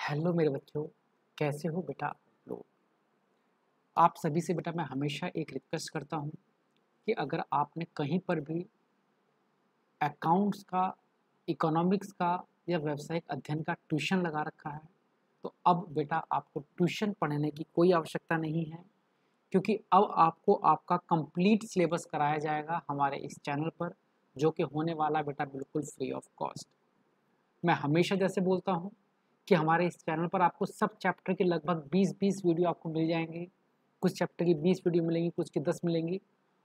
Hello मेरे बच्चों, कैसे हो बेटा आप लोग। आप सभी से बेटा मैं हमेशा एक रिक्वेस्ट करता हूँ कि अगर आपने कहीं पर भी अकाउंट्स का, इकोनॉमिक्स का या व्यावसायिक अध्ययन का ट्यूशन लगा रखा है तो अब बेटा आपको ट्यूशन पढ़ने की कोई आवश्यकता नहीं है, क्योंकि अब आपको आपका कंप्लीट सिलेबस कराया जाएगा हमारे इस चैनल पर, जो कि होने वाला बेटा बिल्कुल फ्री ऑफ कॉस्ट। मैं हमेशा जैसे बोलता हूँ कि हमारे इस चैनल पर आपको सब चैप्टर के लगभग 20-20 वीडियो आपको मिल जाएंगे। कुछ चैप्टर की 20 वीडियो मिलेंगी, कुछ की 10 मिलेंगी।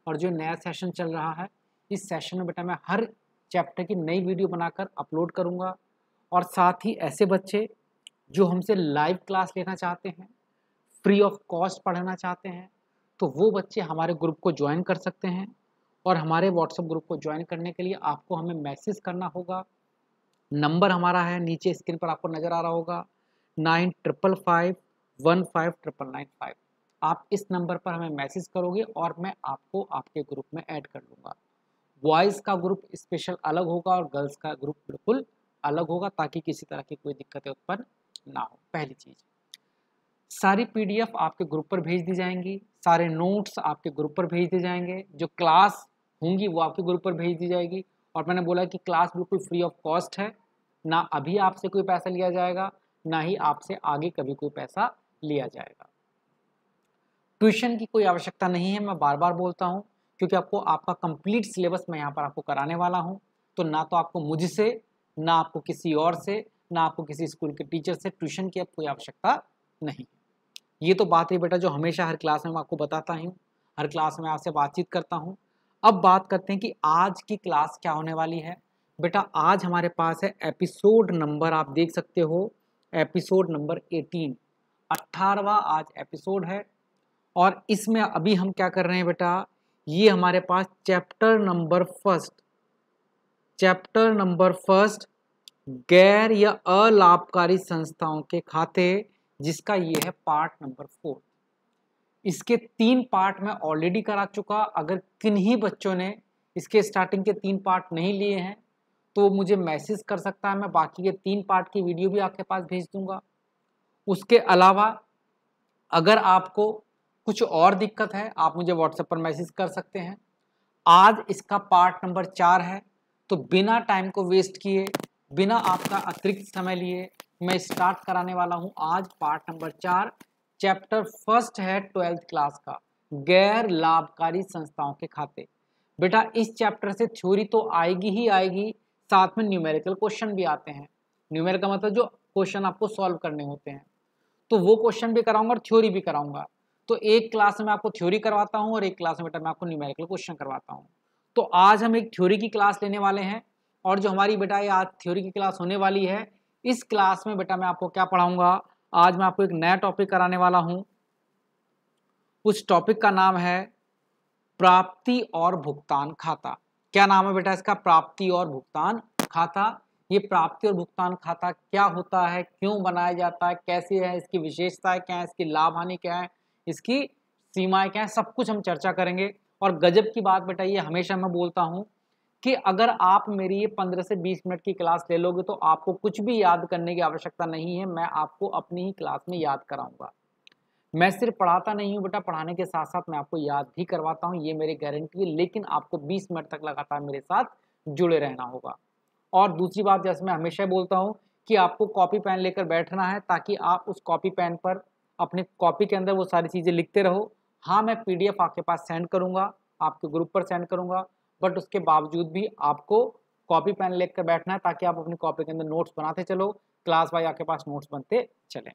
और जो नया सेशन चल रहा है, इस सेशन में बेटा मैं हर चैप्टर की नई वीडियो बनाकर अपलोड करूँगा। और साथ ही ऐसे बच्चे जो हमसे लाइव क्लास लेना चाहते हैं, फ्री ऑफ कॉस्ट पढ़ना चाहते हैं, तो वो बच्चे हमारे ग्रुप को ज्वाइन कर सकते हैं। और हमारे व्हाट्सएप ग्रुप को ज्वाइन करने के लिए आपको हमें मैसेज करना होगा। नंबर हमारा है, नीचे स्क्रीन पर आपको नज़र आ रहा होगा, 9555159995। आप इस नंबर पर हमें मैसेज करोगे और मैं आपको आपके ग्रुप में ऐड कर लूँगा। बॉयज़ का ग्रुप स्पेशल अलग होगा और गर्ल्स का ग्रुप बिल्कुल अलग होगा, ताकि किसी तरह की कोई दिक्कतें उत्पन्न ना हो। पहली चीज़, सारी पीडीएफ आपके ग्रुप पर भेज दी जाएंगी, सारे नोट्स आपके ग्रुप पर भेज दिए जाएंगे, जो क्लास होंगी वो आपके ग्रुप पर भेज दी जाएगी। और मैंने बोला कि क्लास बिल्कुल फ्री ऑफ कॉस्ट है, ना अभी आपसे कोई पैसा लिया जाएगा, ना ही आपसे आगे कभी कोई पैसा लिया जाएगा। ट्यूशन की कोई आवश्यकता नहीं है, मैं बार बार बोलता हूँ, क्योंकि आपको आपका कंप्लीट सिलेबस मैं यहाँ पर आपको कराने वाला हूँ। तो ना तो आपको मुझसे, ना आपको किसी और से, ना आपको किसी स्कूल के टीचर से ट्यूशन की अब कोई आवश्यकता नहीं। ये तो बात है बेटा जो हमेशा हर क्लास में मैं आपको बताता हूँ, हर क्लास में आपसे बातचीत करता हूँ। अब बात करते हैं कि आज की क्लास क्या होने वाली है। बेटा आज हमारे पास है एपिसोड नंबर, आप देख सकते हो, एपिसोड नंबर 18, 18वां आज एपिसोड है। और इसमें अभी हम क्या कर रहे हैं बेटा, ये हमारे पास चैप्टर नंबर फर्स्ट गैर या अलाभकारी संस्थाओं के खाते, जिसका ये है पार्ट नंबर 4। इसके 3 पार्ट मैं ऑलरेडी करा चुका। अगर किन्हीं बच्चों ने इसके स्टार्टिंग के 3 पार्ट नहीं लिए हैं तो वो मुझे मैसेज कर सकता है, मैं बाकी के 3 पार्ट की वीडियो भी आपके पास भेज दूंगा। उसके अलावा अगर आपको कुछ और दिक्कत है, आप मुझे व्हाट्सएप पर मैसेज कर सकते हैं। आज इसका पार्ट नंबर 4 है, तो बिना टाइम को वेस्ट किए, बिना आपका अतिरिक्त समय लिए, मैं स्टार्ट कराने वाला हूं आज पार्ट नंबर 4। चैप्टर फर्स्ट है 12th क्लास का, गैर लाभकारी संस्थाओं के खाते। बेटा इस चैप्टर से थ्योरी तो आएगी ही आएगी, साथ में न्यूमेरिकल क्वेश्चन भी आते हैं। न्यूमेरिकल मतलब जो क्वेश्चन आपको सॉल्व करने होते हैं, तो वो क्वेश्चन भी कराऊंगा और थ्योरी भी कराऊंगा। तो एक क्लास में आपको थ्योरी करवाता हूं और एक क्लास में बेटा मैं आपको न्यूमेरिकल क्वेश्चन करवाता हूं। तो आज हम एक थ्योरी की क्लास लेने वाले हैं, और जो हमारी बेटा ये आज थ्योरी की क्लास होने वाली है, इस क्लास में बेटा मैं आपको क्या पढ़ाऊंगा, आज मैं आपको एक नया टॉपिक कराने वाला हूं। उस टॉपिक का नाम है प्राप्ति और भुगतान खाता। क्या नाम है बेटा इसका? प्राप्ति और भुगतान खाता। ये प्राप्ति और भुगतान खाता क्या होता है, क्यों बनाया जाता है, कैसे है, इसकी विशेषताएं क्या है, इसकी लाभ हानि क्या है, इसकी सीमाएं क्या है, सब कुछ हम चर्चा करेंगे। और गजब की बात बेटा, ये हमेशा मैं बोलता हूं कि अगर आप मेरी ये 15 से 20 मिनट की क्लास ले लोगे तो आपको कुछ भी याद करने की आवश्यकता नहीं है, मैं आपको अपनी ही क्लास में याद कराऊंगा। मैं सिर्फ पढ़ाता नहीं हूँ बेटा, पढ़ाने के साथ साथ मैं आपको याद भी करवाता हूँ, ये मेरी गारंटी है। लेकिन आपको 20 मिनट तक लगातार मेरे साथ जुड़े रहना होगा। और दूसरी बात, जैसे मैं हमेशा बोलता हूँ कि आपको कॉपी पेन लेकर बैठना है, ताकि आप उस कॉपी पेन पर अपने कॉपी के अंदर वो सारी चीज़ें लिखते रहो। हाँ, मैं पीडीएफ आपके पास सेंड करूँगा, आपके ग्रुप पर सेंड करूँगा, बट उसके बावजूद भी आपको कॉपी पेन लेकर बैठना है, ताकि आप अपनी कॉपी के अंदर नोट्स बनाते चलो, क्लास वाइज आपके पास नोट्स बनते चलें।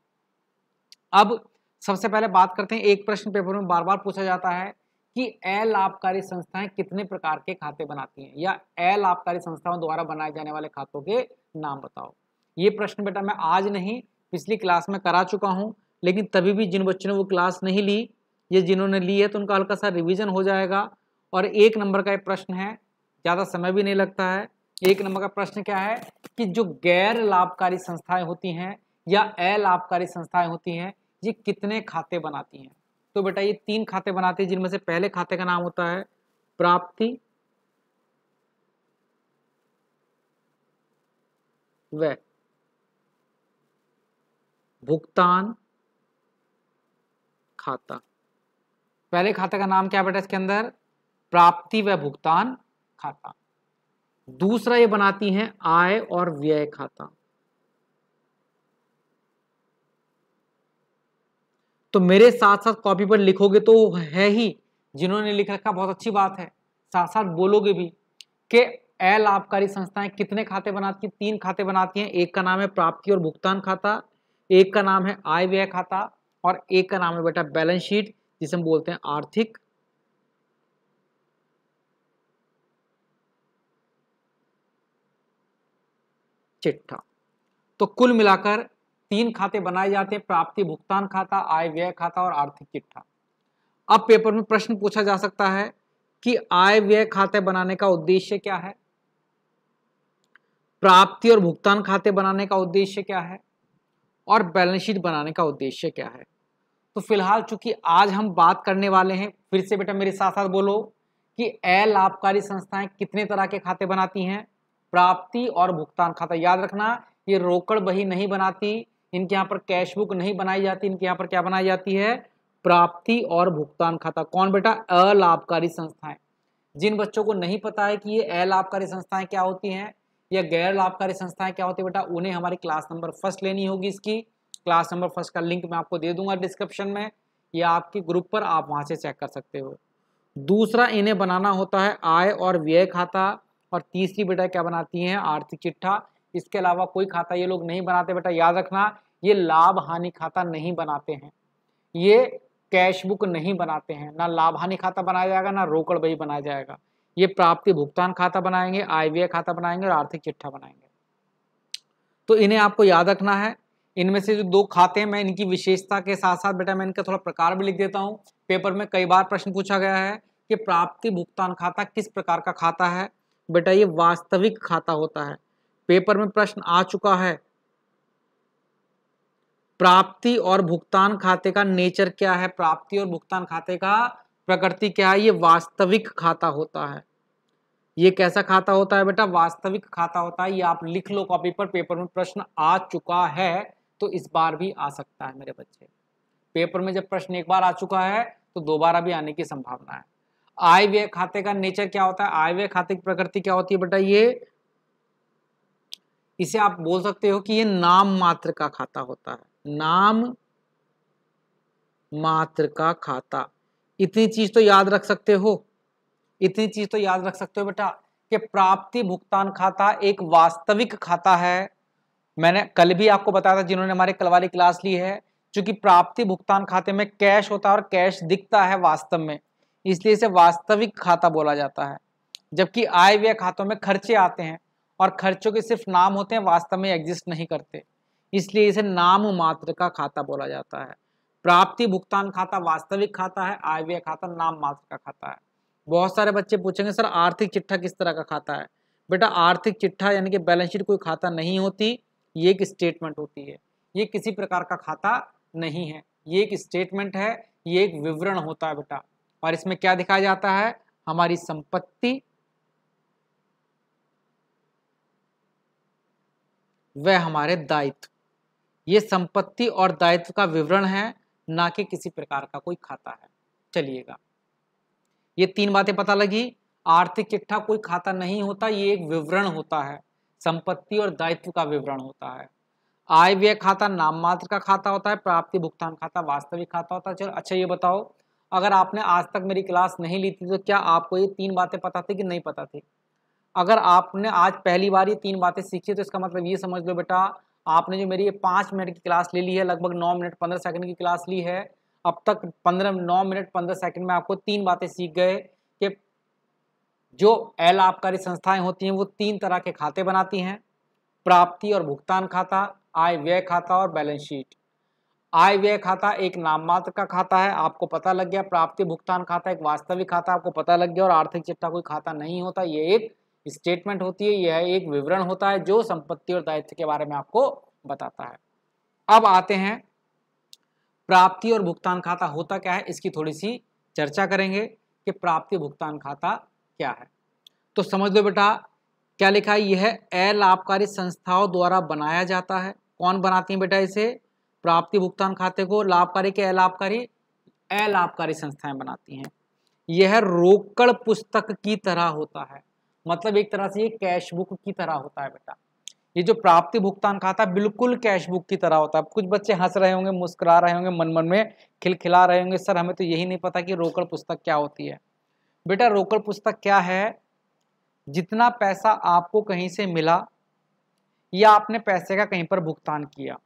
अब सबसे पहले बात करते हैं, एक प्रश्न पेपर में बार बार पूछा जाता है कि अलाभकारी संस्थाएं कितने प्रकार के खाते बनाती हैं, या अलाभकारी संस्थाओं द्वारा बनाए जाने वाले खातों के नाम बताओ। ये प्रश्न बेटा मैं आज नहीं, पिछली क्लास में करा चुका हूं, लेकिन तभी भी जिन बच्चों ने वो क्लास नहीं ली, ये जिन्होंने ली है तो उनका हल्का सा रिविजन हो जाएगा। और 1 नंबर का ये प्रश्न है, ज़्यादा समय भी नहीं लगता है। 1 नंबर का प्रश्न क्या है कि जो गैर लाभकारी संस्थाएं होती हैं या अलाभकारी संस्थाएं होती हैं, ये कितने खाते बनाती हैं। तो बेटा ये 3 खाते बनाती है, जिनमें से पहले खाते का नाम होता है प्राप्ति व्यय। भुगतान खाता। पहले खाते का नाम क्या बेटा इसके अंदर? प्राप्ति व भुगतान खाता। दूसरा ये बनाती हैं आय और व्यय खाता। तो मेरे साथ साथ कॉपी पर लिखोगे तो है ही, जिन्होंने लिख रखा बहुत अच्छी बात है, साथ साथ बोलोगे भी कि अलाभकारी संस्थाएं कितने खाते बनाती हैं? 3 खाते बनाती हैं। एक का नाम है प्राप्ति और भुगतान खाता, एक का नाम है आय व्यय खाता, और एक का नाम है बेटा बैलेंस शीट, जिसे हम बोलते हैं आर्थिक चिट्ठा। तो कुल मिलाकर 3 खाते बनाए जाते हैं, प्राप्ति भुगतान खाता, आय व्यय खाता और आर्थिक चिट्ठा। अब पेपर में प्रश्न पूछा जा सकता है कि आय व्यय खाते बनाने का उद्देश्य क्या है, प्राप्ति और भुगतान खाते बनाने का उद्देश्य क्या है, और बैलेंस शीट बनाने का उद्देश्य क्या है। तो फिलहाल चूंकि आज हम बात करने वाले हैं, फिर से बेटा मेरे साथ साथ बोलो कि अलाभकारी संस्थाएं कितने तरह के खाते बनाती हैं? प्राप्ति और भुगतान खाता। याद रखना, ये रोकड़ बही नहीं बनाती, इनके यहाँ पर कैश बुक नहीं बनाई जाती, इनके यहाँ पर क्या बनाई जाती है? प्राप्ति और भुगतान खाता। कौन बेटा? अलाभकारी संस्थाएं। जिन बच्चों को नहीं पता है कि ये अलाभकारी संस्थाएं क्या होती हैं या गैर लाभकारी संस्थाएं क्या होती है बेटा, उन्हें हमारी क्लास नंबर 1 लेनी होगी। इसकी क्लास नंबर 1 का लिंक मैं आपको दे दूंगा डिस्क्रिप्शन में, या आपके ग्रुप पर, आप वहां से चेक कर सकते हो। दूसरा, इन्हें बनाना होता है आय और व्यय खाता, और तीसरी बेटा क्या बनाती हैं? आर्थिक चिट्ठा। इसके अलावा कोई खाता ये लोग नहीं बनाते बेटा। याद रखना, ये लाभ हानि खाता नहीं बनाते हैं, ये कैश बुक नहीं बनाते हैं, ना लाभ हानि खाता बनाया जाएगा, ना रोकड़ बही बनाया जाएगा। ये प्राप्ति भुगतान खाता बनाएंगे, आय व्यय खाता बनाएंगे और आर्थिक चिट्ठा बनाएंगे। तो इन्हें आपको याद रखना है। इनमें से जो 2 खाते हैं, मैं इनकी विशेषता के साथ साथ बेटा मैं इनका थोड़ा प्रकार भी लिख देता हूँ। पेपर में कई बार प्रश्न पूछा गया है कि प्राप्ति भुगतान खाता किस प्रकार का खाता है? बेटा ये वास्तविक खाता होता है। पेपर में प्रश्न आ चुका है, प्राप्ति और भुगतान खाते का नेचर क्या है? प्राप्ति और भुगतान खाते का प्रकृति क्या है? ये वास्तविक खाता होता है। ये कैसा खाता होता है बेटा? वास्तविक खाता होता है। ये आप लिख लो कॉपी पर, पेपर में प्रश्न आ चुका है तो इस बार भी आ सकता है मेरे बच्चे। पेपर में जब प्रश्न एक बार आ चुका है तो दोबारा भी आने की संभावना है। आय व्यय खाते का नेचर क्या होता है? आय व्यय खाते की प्रकृति क्या होती है बेटा? ये, इसे आप बोल सकते हो कि ये नाम मात्र का खाता होता है, नाम मात्र का खाता। इतनी चीज तो याद रख सकते हो, इतनी चीज तो याद रख सकते हो बेटा कि प्राप्ति भुगतान खाता एक वास्तविक खाता है। मैंने कल भी आपको बताया था, जिन्होंने हमारे कल वाली क्लास ली है, क्योंकि प्राप्ति भुगतान खाते में कैश होता है और कैश दिखता है वास्तव में, इसलिए इसे वास्तविक खाता बोला जाता है। जबकि आय व्यय खातों में खर्चे आते हैं और खर्चों के सिर्फ नाम होते हैं, वास्तव में एग्जिस्ट नहीं करते, इसलिए इसे नाम मात्र का खाता बोला जाता है। प्राप्ति भुगतान खाता वास्तविक खाता है, आय व्यय खाता नाम मात्र का खाता है। बहुत सारे बच्चे पूछेंगे सर आर्थिक चिट्ठा किस तरह का खाता है? बेटा आर्थिक चिट्ठा यानी कि बैलेंस शीट कोई खाता नहीं होती, ये एक स्टेटमेंट होती है। ये किसी प्रकार का खाता नहीं है, ये एक स्टेटमेंट है, ये एक विवरण होता है बेटा। और इसमें क्या दिखाया जाता है? हमारी संपत्ति व हमारे दायित्व। ये संपत्ति और दायित्व का विवरण है, ना कि किसी प्रकार का कोई खाता है। चलिएगा, ये 3 बातें पता लगी। आर्थिक चिट्ठा कोई खाता नहीं होता, ये एक विवरण होता है, संपत्ति और दायित्व का विवरण होता है। आय व्यय खाता नाम मात्र का खाता होता है, प्राप्ति भुगतान खाता वास्तविक खाता होता है। चलो अच्छा ये बताओ, अगर आपने आज तक मेरी क्लास नहीं ली थी तो क्या आपको ये 3 बातें पता थी कि नहीं पता थी? अगर आपने आज पहली बार ये 3 बातें सीखी तो इसका मतलब ये समझ लो बेटा, आपने जो मेरी ये 5 मिनट की क्लास ले ली है, लगभग 9 मिनट 15 सेकंड की क्लास ली है, अब तक 9 मिनट 15 सेकंड में आपको 3 बातें सीख गए कि जो अलाभकारी संस्थाएं होती हैं वो 3 तरह के खाते बनाती हैं, प्राप्ति और भुगतान खाता, आय व्यय खाता और बैलेंस शीट। आय व्यय खाता एक नाम मात्र का खाता है, आपको पता लग गया। प्राप्ति भुगतान खाता एक वास्तविक खाता, आपको पता लग गया। और आर्थिक चिट्ठा कोई खाता नहीं होता, ये एक स्टेटमेंट होती है, यह एक विवरण होता है जो संपत्ति और दायित्व के बारे में आपको बताता है। अब आते हैं प्राप्ति और भुगतान खाता होता क्या है, इसकी थोड़ी सी चर्चा करेंगे कि प्राप्ति भुगतान खाता क्या है। तो समझ लो बेटा, क्या लिखा है? यह अलाभकारी संस्थाओं द्वारा बनाया जाता है। कौन बनाती है बेटा इसे? प्राप्ति भुगतान खाते को लाभकारी के अलाभकारी संस्थाएं बनाती हैं। यह रोकड़ पुस्तक की तरह होता है, मतलब एक तरह से ये कैश बुक की तरह होता है बेटा। ये जो प्राप्ति भुगतान खाता बिल्कुल कैश बुक की तरह होता है। कुछ बच्चे हंस रहे होंगे, मुस्कुरा रहे होंगे, मन मन में खिलखिला रहे होंगे, सर हमें तो यही नहीं पता कि रोकड़ पुस्तक क्या होती है। बेटा रोकड़ पुस्तक क्या है? जितना पैसा आपको कहीं से मिला या आपने पैसे का कहीं पर भुगतान किया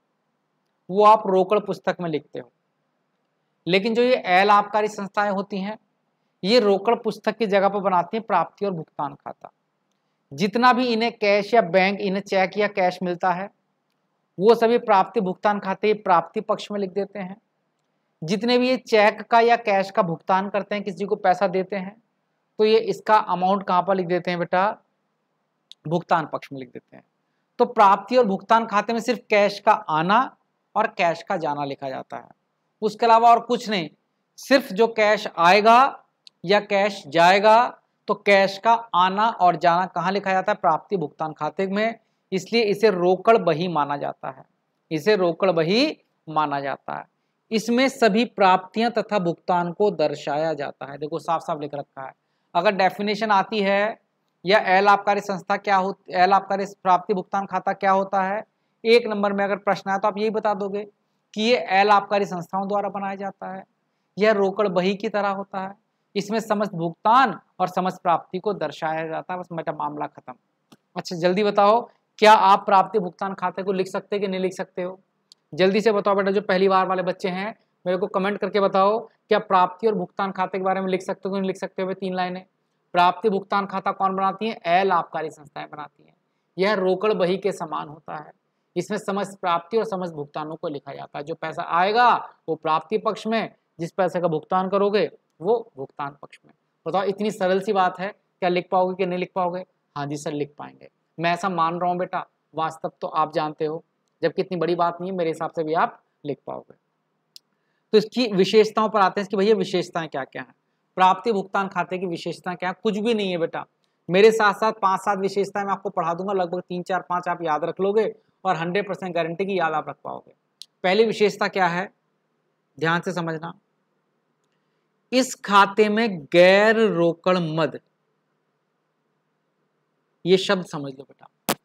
वो आप रोकड़ पुस्तक में लिखते हो। लेकिन जो ये अलाभकारी संस्थाएं होती हैं ये रोकड़ पुस्तक की जगह पर बनाती हैं प्राप्ति और भुगतान खाता। जितना भी इन्हें कैश या बैंक, इन्हें चेक या कैश मिलता है वो सभी प्राप्ति भुगतान खाते प्राप्ति पक्ष में लिख देते हैं। जितने भी ये चेक का या कैश का भुगतान करते हैं, किसी को पैसा देते हैं, तो ये इसका अमाउंट कहाँ पर लिख देते हैं बेटा? भुगतान पक्ष में लिख देते हैं। तो प्राप्ति और भुगतान खाते में सिर्फ कैश का आना और कैश का जाना लिखा जाता है, उसके अलावा और कुछ नहीं। सिर्फ जो कैश आएगा या कैश जाएगा तो कैश का आना और जाना कहाँ लिखा जाता है? प्राप्ति भुगतान खाते में। इसलिए इसे रोकड़ बही माना जाता है, इसे रोकड़ बही माना जाता है। इसमें सभी प्राप्तियां तथा भुगतान को दर्शाया जाता है। देखो साफ साफ लिख रखा है। अगर डेफिनेशन आती है या अलाभकारी संस्था क्या होती, अलाभकारी प्राप्ति भुगतान खाता क्या होता है, 1 नंबर में अगर प्रश्न आया तो आप यही बता दोगे कि ये अलाभकारी संस्थाओं द्वारा बनाया जाता है, यह रोकड़ बही की तरह होता है, इसमें समस्त भुगतान और समस्त प्राप्ति को दर्शाया जाता है। बस बेटा मामला खत्म। अच्छा जल्दी बताओ, क्या आप प्राप्ति भुगतान खाते को लिख सकते कि नहीं लिख सकते हो? जल्दी से बताओ बेटा, जो पहली बार वाले बच्चे हैं मेरे को कमेंट करके बताओ, क्या प्राप्ति और भुगतान खाते के बारे में लिख सकते हो कि नहीं लिख सकते हो? 3 लाइनें। प्राप्ति भुगतान खाता कौन बनाती है? अलाभकारी संस्थाएं बनाती हैं। यह रोकड़ बही के समान होता है, इसमें समस्त प्राप्ति और समस्त भुगतानों को लिखा जाता है। जो पैसा आएगा वो प्राप्ति पक्ष में, जिस पैसे का भुगतान करोगे वो भुगतान पक्ष में। बताओ इतनी सरल सी बात है, क्या लिख पाओगे कि नहीं लिख पाओगे? हाँ जी सर लिख पाएंगे, मैं ऐसा मान रहा हूँ बेटा, वास्तव तो आप जानते हो, जबकि इतनी बड़ी बात नहीं है, मेरे हिसाब से भी आप लिख पाओगे। तो इसकी विशेषताओं पर आते हैं कि भैया विशेषताएं क्या क्या हैं। प्राप्ति भुगतान खाते की विशेषताएं क्या है? कुछ भी नहीं है बेटा, मेरे साथ साथ 5-7 विशेषताएं मैं आपको पढ़ा दूंगा, लगभग 3-4-5 आप याद रख लोगे और 100% गारंटी की याद आप रख पाओगे। पहली विशेषता क्या है, ध्यान से समझना, इस खाते में गैर रोकड़ मद, ये शब्द समझ लो बेटा,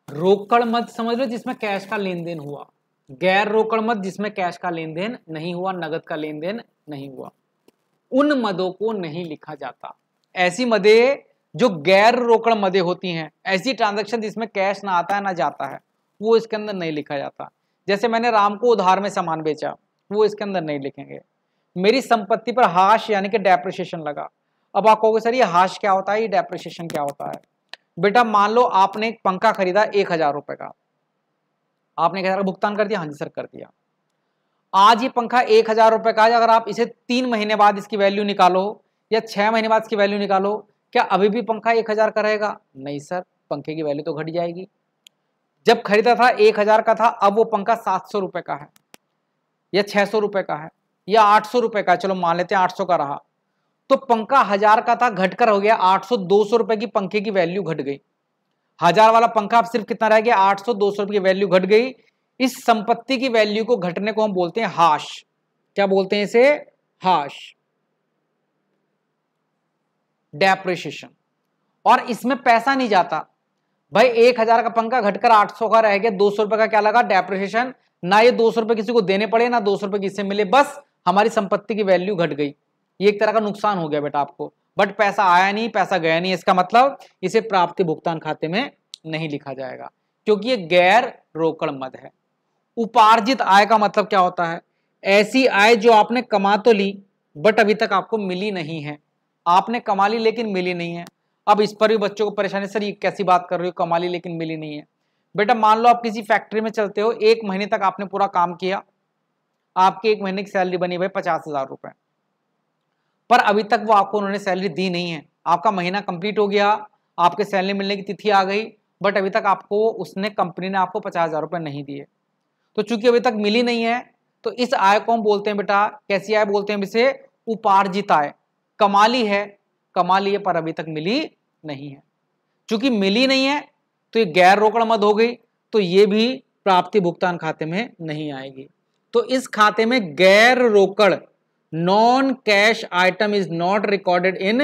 रोकड़ मद समझ लो जिसमें कैश का लेन देन हुआ, गैर रोकड़ मद जिसमें कैश का लेन देन नहीं हुआ, नगद का लेन देन नहीं हुआ, उन मदों को नहीं लिखा जाता। ऐसी मदे जो गैर रोकड़ मदे होती हैं, ऐसी ट्रांजैक्शन जिसमें कैश ना आता है ना जाता है, वो इसके अंदर नहीं लिखा जाता। जैसे मैंने राम को उधार में सामान बेचा, वो इसके अंदर नहीं लिखेंगे। मेरी संपत्ति पर हाश यानी कि डेप्रिसिएशन लगा। अब आप कहोगे सर ये हाश क्या होता है, ये डेप्रिसिएशन क्या होता है? बेटा मान लो आपने एक पंखा खरीदा 1000 रुपए का, आपने 1000 का भुगतान कर दिया? हाँ जी सर कर दिया। आज ये पंखा 1000 रुपए का है, अगर आप इसे 3 महीने बाद इसकी वैल्यू निकालो या 6 महीने बाद इसकी वैल्यू निकालो, क्या अभी भी पंखा 1000 का रहेगा? नहीं सर, पंखे की वैल्यू तो घट जाएगी। जब खरीदा था 1000 का था, अब वो पंखा 700 रुपए का है या 600 रुपए का है या 800 रुपए का, चलो मान लेते हैं 800 का रहा, तो पंखा 1000 का था घटकर हो गया 800, 200 रुपए की पंखे की वैल्यू घट गई। 1000 वाला पंखा अब सिर्फ कितना रह गया? 800, 200 रुपए की वैल्यू घट गई। इस संपत्ति की वैल्यू को घटने को हम बोलते हैं हाश। क्या बोलते हैं इसे? हाश, डेप्रिसिएशन। और इसमें पैसा नहीं जाता भाई, 1000 का पंखा घटकर 800 का रह गया, 200 रुपए का क्या लगा? डेप्रिसिएशन। ना ये 200 रुपए किसी को देने पड़े ना 200 रुपए किसी से मिले, बस हमारी संपत्ति की वैल्यू घट गई। ये एक तरह का नुकसान हो गया बेटा आपको, बट पैसा आया नहीं, पैसा गया नहीं। इसका मतलब इसे प्राप्ति भुगतान खाते में नहीं लिखा जाएगा क्योंकि ये गैर रोकड़ मद है। उपार्जित आय का मतलब क्या होता है? ऐसी आय जो आपने कमा तो ली बट अभी तक आपको मिली नहीं है। आपने कमा ली लेकिन मिली नहीं है। अब इस पर भी बच्चों को परेशानी, सर ये कैसी बात कर रही हो, कमा ली लेकिन मिली नहीं है। बेटा मान लो आप किसी फैक्ट्री में चलते हो, 1 महीने तक आपने पूरा काम किया, आपकी 1 महीने की सैलरी बनी भाई 50,000 रुपए, पर अभी तक वो आपको उन्होंने सैलरी दी नहीं है। आपका महीना कंप्लीट हो गया, आपके सैलरी मिलने की तिथि आ गई, बट अभी तक आपको उसने, कंपनी ने आपको 50,000 रुपए नहीं दिए। तो चूंकि अभी तक मिली नहीं है तो इस आय को हम बोलते हैं बेटा, कैसी आय बोलते हैं इसे? उपार्जित आय। कमा ली है, कमा ली है पर अभी तक मिली नहीं है। चूंकि मिली नहीं है तो ये गैर रोकड़ मद हो गई, तो ये भी प्राप्ति भुगतान खाते में नहीं आएगी। तो इस खाते में गैर रोकड़ non cash item is not recorded in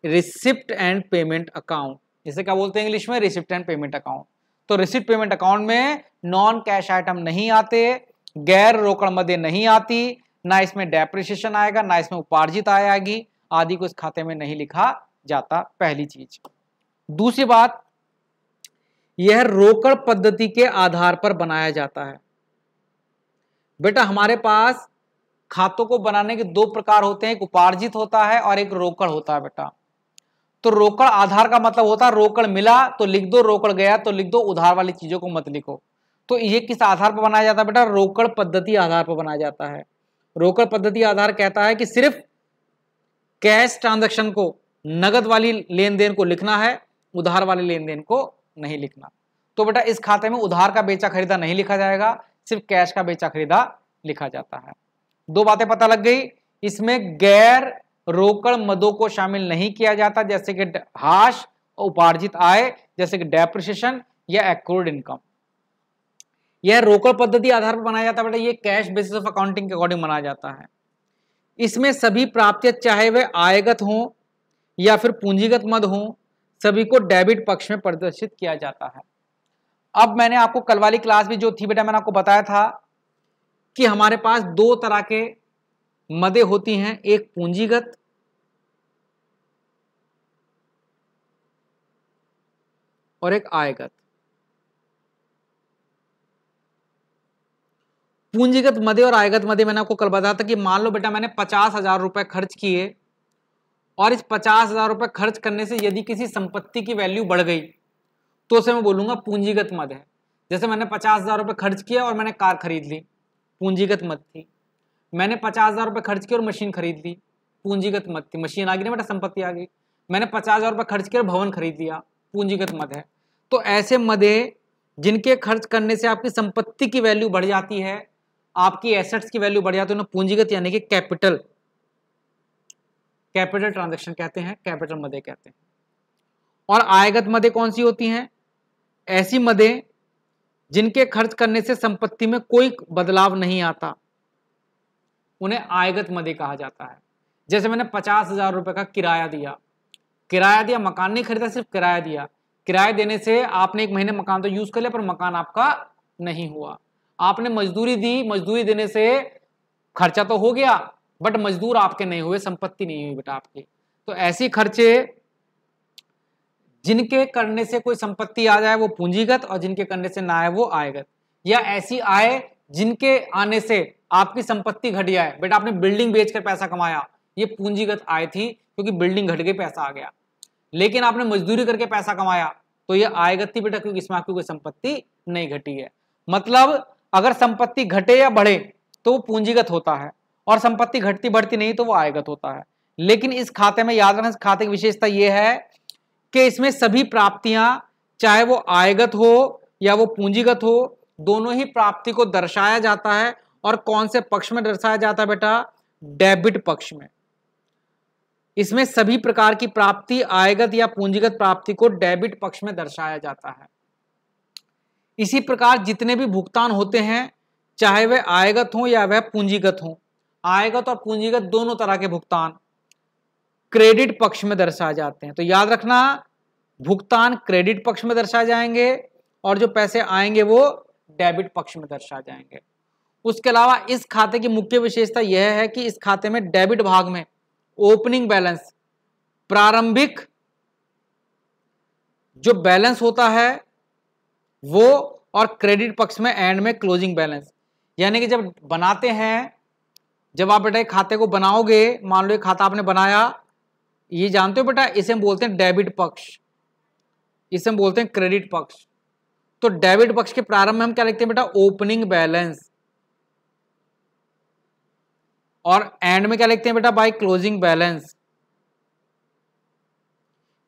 receipt and payment account. इसे क्या बोलते हैं इंग्लिश में? Receipt and payment account. तो रिसिप्ट पेमेंट अकाउंट में नॉन कैश आइटम नहीं आते, गैर रोकड़ मदे नहीं आती, ना इसमें डेप्रिसिएशन आएगा, ना इसमें उपार्जित आएगी, आदि को इस खाते में नहीं लिखा जाता। पहली चीज। दूसरी बात, यह रोकड़ पद्धति के आधार पर बनाया जाता है। बेटा हमारे पास खातों को बनाने के दो प्रकार होते हैं, एक उपार्जित होता है और एक रोकड़ होता है बेटा। तो रोकड़ आधार का मतलब होता है रोकड़ मिला तो लिख दो, रोकड़ गया तो लिख दो, उधार वाली चीजों को मत लिखो। तो ये किस आधार पर बनाया जाता है बेटा? रोकड़ पद्धति आधार पर बनाया जाता है। रोकड़ पद्धति आधार कहता है कि सिर्फ कैश ट्रांजैक्शन को, नगद वाली लेन देन को लिखना है, उधार वाले लेन देन को नहीं लिखना। तो बेटा इस खाते में उधार का बेचा खरीदा नहीं लिखा जाएगा, सिर्फ कैश का बेचा खरीदा लिखा जाता है। दो बातें पता लग गई। इसमें गैर रोकड़ मदों को शामिल नहीं किया जाता, जैसे कि हाश और उपार्जित आय, जैसे कि डेप्रिसिएशन या एक्रूड इनकम। यह रोकड़ पद्धति आधार पर बनाया जाता है बेटा, ये कैश बेसिस ऑफ अकाउंटिंग के अकॉर्डिंग बनाया जाता है। इसमें सभी प्राप्तियां चाहे वे आयगत हों या फिर पूंजीगत मद हों, सभी को डेबिट पक्ष में प्रदर्शित किया जाता है। अब मैंने आपको कल वाली क्लास में जो थी बेटा, मैंने आपको बताया था कि हमारे पास दो तरह के मदें होती हैं, एक पूंजीगत और एक आयगत। पूंजीगत मदे और आयगत मदे मैंने आपको कल बताया था कि मान लो बेटा मैंने 50,000 रुपए खर्च किए और इस 50,000 रुपए खर्च करने से यदि किसी संपत्ति की वैल्यू बढ़ गई तो उसे मैं बोलूंगा पूंजीगत मद है। जैसे मैंने 50,000 रुपए खर्च किया और मैंने कार खरीद ली, पूंजीगत मद थी। मैंने 50,000 रुपए खर्च किया और मशीन खरीद ली, पूंजीगत मद थी। मशीन आ गई ना बेटा, संपत्ति आ गई। मैंने 50,000 रुपए खर्च किया और भवन खरीद लिया, पूंजीगत मद है। तो ऐसे मदे जिनके खर्च करने से आपकी संपत्ति की वैल्यू बढ़ जाती है, आपकी एसेट्स की वैल्यू बढ़ जाती है, उन्हें पूंजीगत यानी कि कैपिटल ट्रांजैक्शन कहते हैं, कैपिटल मदे कहते हैं। और आयगत मदे कौन सी होती हैं? ऐसी मदे जिनके खर्च करने से संपत्ति में कोई बदलाव नहीं आता, उन्हें आयगत मदे कहा जाता है। जैसे मैंने 50,000 रुपए का किराया दिया, मकान नहीं खरीदा, सिर्फ किराया दिया। किराया देने से आपने एक महीने मकान तो यूज कर लिया पर मकान आपका नहीं हुआ। आपने मजदूरी दी, मजदूरी देने से खर्चा तो हो गया बट मजदूर आपके नहीं हुए, संपत्ति नहीं हुई बेटा आपकी। तो ऐसी खर्चे जिनके करने से कोई संपत्ति आ जाए वो पूंजीगत, और जिनके करने से ना आए वो आयगत। या ऐसी आय जिनके आने से आपकी संपत्ति घट जाए, बेटा आपने बिल्डिंग बेचकर पैसा कमाया, ये पूंजीगत आय थी क्योंकि बिल्डिंग घट गई, पैसा आ गया। लेकिन आपने मजदूरी करके पैसा कमाया तो ये आयगत थी बेटा, क्योंकि इसमें आपकी कोई संपत्ति नहीं घटी है। मतलब अगर संपत्ति घटे या बढ़े तो वो पूंजीगत होता है, और संपत्ति घटती बढ़ती नहीं तो वो आयगत होता है। लेकिन इस खाते में याद रखना, इस खाते की विशेषता ये है कि इसमें सभी प्राप्तियां चाहे वो आयगत हो या वो पूंजीगत हो, दोनों ही प्राप्ति को दर्शाया जाता है। और कौन से पक्ष में दर्शाया जाता है बेटा? डेबिट पक्ष में। इसमें सभी प्रकार की प्राप्ति, आयगत या पूंजीगत प्राप्ति को डेबिट पक्ष में दर्शाया जाता है। इसी प्रकार जितने भी भुगतान होते हैं, चाहे वह आयगत हो या वह पूंजीगत हो, आयगत और पूंजीगत दोनों तरह के भुगतान क्रेडिट पक्ष में दर्शाए जाते हैं। तो याद रखना, भुगतान क्रेडिट पक्ष में दर्शाए जाएंगे और जो पैसे आएंगे वो डेबिट पक्ष में दर्शाए जाएंगे। उसके अलावा इस खाते की मुख्य विशेषता यह है कि इस खाते में डेबिट भाग में ओपनिंग बैलेंस, प्रारंभिक जो बैलेंस होता है वो, और क्रेडिट पक्ष में एंड में क्लोजिंग बैलेंस। यानी कि जब बनाते हैं, जब आप बेटा खाते को बनाओगे, मान लो ये खाता आपने बनाया, ये जानते हो बेटा, इसे हम बोलते हैं डेबिट पक्ष, इसे हम बोलते हैं क्रेडिट पक्ष। तो डेबिट पक्ष के प्रारंभ में हम क्या लिखते हैं बेटा? Opening balance. और एंड में क्या लिखते हैं बेटा? By closing balance.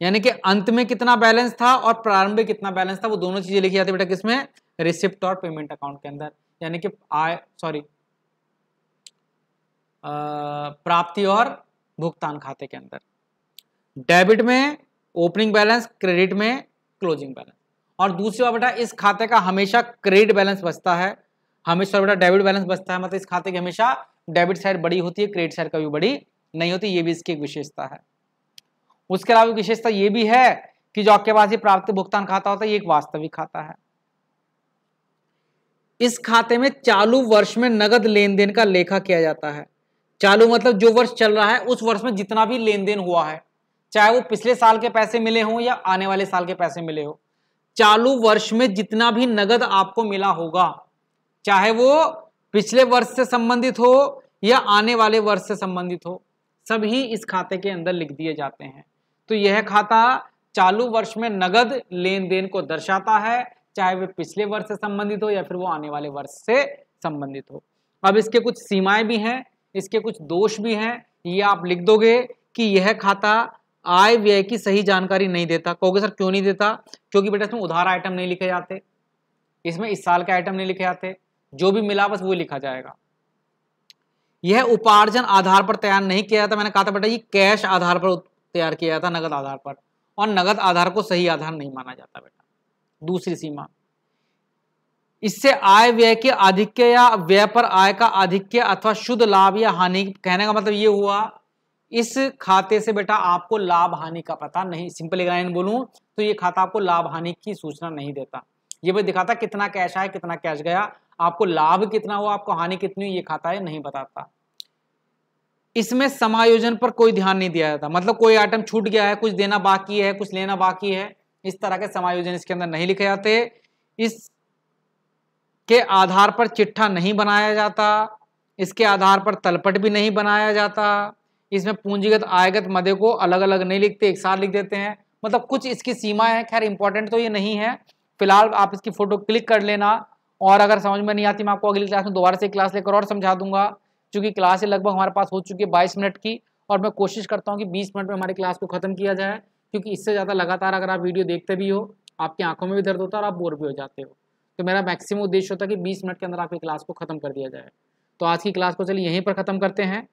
यानी कि अंत में कितना बैलेंस था और प्रारंभ में कितना बैलेंस था, वो दोनों चीजें लिखी जाती है बेटा किसमें? रिसिप्ट और पेमेंट अकाउंट के अंदर। यानी कि प्राप्ति और भुगतान खाते के अंदर। डेबिट में ओपनिंग बैलेंस, क्रेडिट में क्लोजिंग बैलेंस। और दूसरी बात बेटा इस खाते का हमेशा क्रेडिट बैलेंस बचता है, हमेशा बेटा डेबिट बैलेंस बचता है, मतलब इस खाते की हमेशा डेबिट साइड बड़ी होती है, क्रेडिट साइड कभी बड़ी नहीं होती, ये भी इसकी एक विशेषता है। उसके अलावा विशेषता ये भी है कि जो आपके पास ये प्राप्ति भुगतान खाता होता है, ये एक वास्तविक खाता है। इस खाते में चालू वर्ष में नगद लेन देन का लेखा किया जाता है। चालू मतलब जो वर्ष चल रहा है उस वर्ष में जितना भी लेन देन हुआ है, चाहे वो पिछले साल के पैसे मिले हों या आने वाले साल के पैसे मिले हो, चालू वर्ष में जितना भी नगद आपको मिला होगा, चाहे वो पिछले वर्ष से संबंधित हो या आने वाले वर्ष से संबंधित हो, सभी इस खाते के अंदर लिख दिए जाते हैं। तो यह खाता चालू वर्ष में नगद लेन देन को दर्शाता है, चाहे वे पिछले वर्ष से संबंधित हो या फिर वो आने वाले वर्ष से संबंधित हो। अब इसके कुछ सीमाएं भी हैं, इसके कुछ दोष भी हैं, ये आप लिख दोगे कि यह खाता आय व्यय की सही जानकारी नहीं देता। कहोगे सर क्यों नहीं देता? क्योंकि बेटा इसमें उधार आइटम नहीं लिखे जाते, इसमें इस साल के आइटम नहीं लिखे जाते, जो भी मिला बस वो लिखा जाएगा। यह उपार्जन आधार पर तैयार नहीं किया जाता, मैंने कहा था बेटा ये कैश आधार पर तैयार किया जाता, नगद आधार पर, और नगद आधार को सही आधार नहीं माना जाता बेटा। दूसरी सीमा, इससे आय व्यय के आधिक्य या व्यय पर आय का आधिक्य अथवा शुद्ध लाभ या हानि, कहने का मतलब ये हुआ इस खाते से बेटा आपको लाभ हानि का पता नहीं, सिंपल लाइन बोलूं तो ये खाता आपको लाभ हानि की सूचना नहीं देता। ये भी दिखाता कितना कैश आया कितना कैश गया, आपको लाभ कितना हुआ आपको हानि कितनी हुई ये खाता है नहीं बताता। इसमें समायोजन पर कोई ध्यान नहीं दिया जाता, मतलब कोई आइटम छूट गया है, कुछ देना बाकी है, कुछ लेना बाकी है, इस तरह के समायोजन इसके अंदर नहीं लिखे जाते। इसके आधार पर चिट्ठा नहीं बनाया जाता, इसके आधार पर तलपट भी नहीं बनाया जाता, इसमें पूंजीगत आयगत मदे को अलग अलग नहीं लिखते, एक साथ लिख देते हैं, मतलब कुछ इसकी सीमाएं हैं। खैर इंपॉर्टेंट तो ये नहीं है, फिलहाल आप इसकी फोटो क्लिक कर लेना, और अगर समझ में नहीं आती मैं आपको अगली क्लास में दोबारा से क्लास लेकर और समझा दूंगा, क्योंकि क्लास लगभग हमारे पास हो चुकी है 22 मिनट की, और मैं कोशिश करता हूँ कि 20 मिनट में हमारी क्लास को खत्म किया जाए, क्योंकि इससे ज़्यादा लगातार अगर आप वीडियो देखते भी हो आपकी आंखों में भी दर्द होता है और आप बोर भी हो जाते हो। तो मेरा मैक्सिमम उद्देश्य होता है कि 20 मिनट के अंदर आपकी क्लास को खत्म कर दिया जाए। तो आज की क्लास को चलिए यहीं पर ख़त्म करते हैं।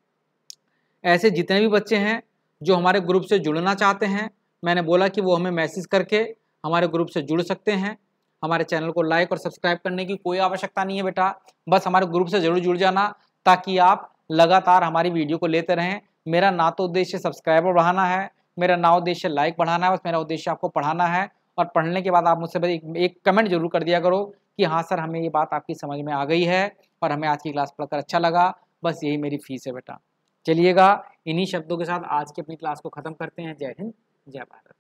ऐसे जितने भी बच्चे हैं जो हमारे ग्रुप से जुड़ना चाहते हैं, मैंने बोला कि वो हमें मैसेज करके हमारे ग्रुप से जुड़ सकते हैं। हमारे चैनल को लाइक और सब्सक्राइब करने की कोई आवश्यकता नहीं है बेटा, बस हमारे ग्रुप से जरूर जुड़ जाना ताकि आप लगातार हमारी वीडियो को लेते रहें। मेरा ना तो उद्देश्य सब्सक्राइबर बढ़ाना है, मेरा ना उद्देश्य लाइक बढ़ाना है, बस मेरा उद्देश्य आपको पढ़ाना है। और पढ़ने के बाद आप मुझसे एक कमेंट जरूर कर दिया करो कि हाँ सर हमें ये बात आपकी समझ में आ गई है और हमें आज की क्लास पढ़कर अच्छा लगा, बस यही मेरी फीस है बेटा। चलिएगा इन्हीं शब्दों के साथ आज की अपनी क्लास को ख़त्म करते हैं। जय हिंद, जय भारत।